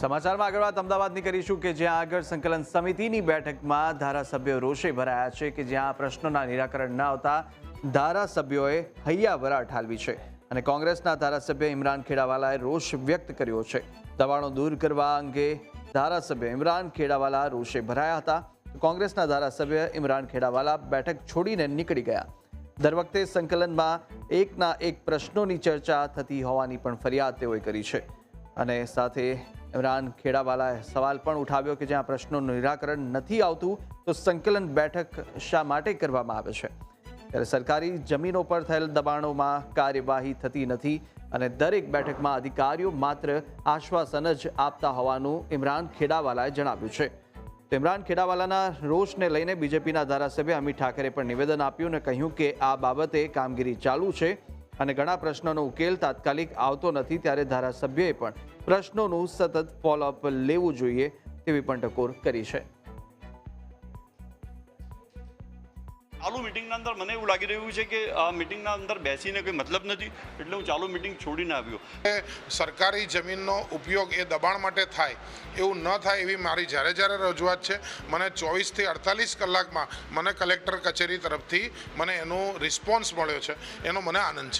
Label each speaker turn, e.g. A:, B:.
A: સમાચારમાં આગળ વાત અમદાવાદની કરીશું કે જ્યાં આગળ સંકલન સમિતિની બેઠકમાં ધારાસભ્યો રોષે ભરાયા છે કે જ્યાં પ્રશ્નોના નિરાકરણ ન આવતા ધારાસભ્યોએ હૈયાવરા ઠાલવી છે અને કોંગ્રેસના ધારાસભ્ય ઇમરાન ખેડાવાલાએ રોષ વ્યક્ત કર્યો છે। દબાણો દૂર કરવા અંગે ધારાસભ્ય ઇમરાન ખેડાવાલા રોષે ભરાયા હતા। કોંગ્રેસના ધારાસભ્ય ઇમરાન ખેડાવાલા બેઠક છોડીને નીકળી ગયા। દર વખતે સંકલનમાં એકના એક પ્રશ્નોની ચર્ચા થતી હોવાની પણ ફરિયાદ તેઓએ કરી છે અને સાથે ઇમરાન ખેડાવાલાએ સવાલ પણ ઉઠાવ્યો કે જ્યાં પ્રશ્નોનું નિરાકરણ નથી આવતું તો સંકલન બેઠક શા માટે કરવામાં આવે છે, ત્યારે સરકારી જમીનો પર થયેલ દબાણોમાં કાર્યવાહી થતી નથી અને દરેક બેઠકમાં અધિકારીઓ માત્ર આશ્વાસન જ આપતા હોવાનું ઇમરાન ખેડાવાલાએ જણાવ્યું છે। તો ઇમરાન ખેડાવાલાના રોષને લઈને બીજેપીના ધારાસભ્ય અમિત ઠાકરે પણ નિવેદન આપ્યું અને કહ્યું કે આ બાબતે કામગીરી ચાલુ છે અને ઘણા પ્રશ્નોનો ઉકેલ તાત્કાલિક આવતો નથી, ત્યારે ધારાસભ્યોએ પણ પ્રશ્નોનું સતત ફોલોઅપ લેવું જોઈએ તેવી પણ ટકોર કરી છે।
B: ચાલુ મીટિંગના અંદર મને એવું લાગી રહ્યું છે કે આ મીટિંગના અંદર બેસીને કોઈ મતલબ નથી, એટલે હું ચાલુ મીટિંગ છોડીને આવ્યો।
C: સરકારી જમીનનો ઉપયોગ એ દબાણ માટે થાય એવું ન થાય એવી મારી જ્યારે રજૂઆત છે। મને 24 થી 48 કલાકમાં મને કલેક્ટર કચેરી તરફથી મને એનો રિસ્પોન્સ મળ્યો છે, એનો મને આનંદ છે।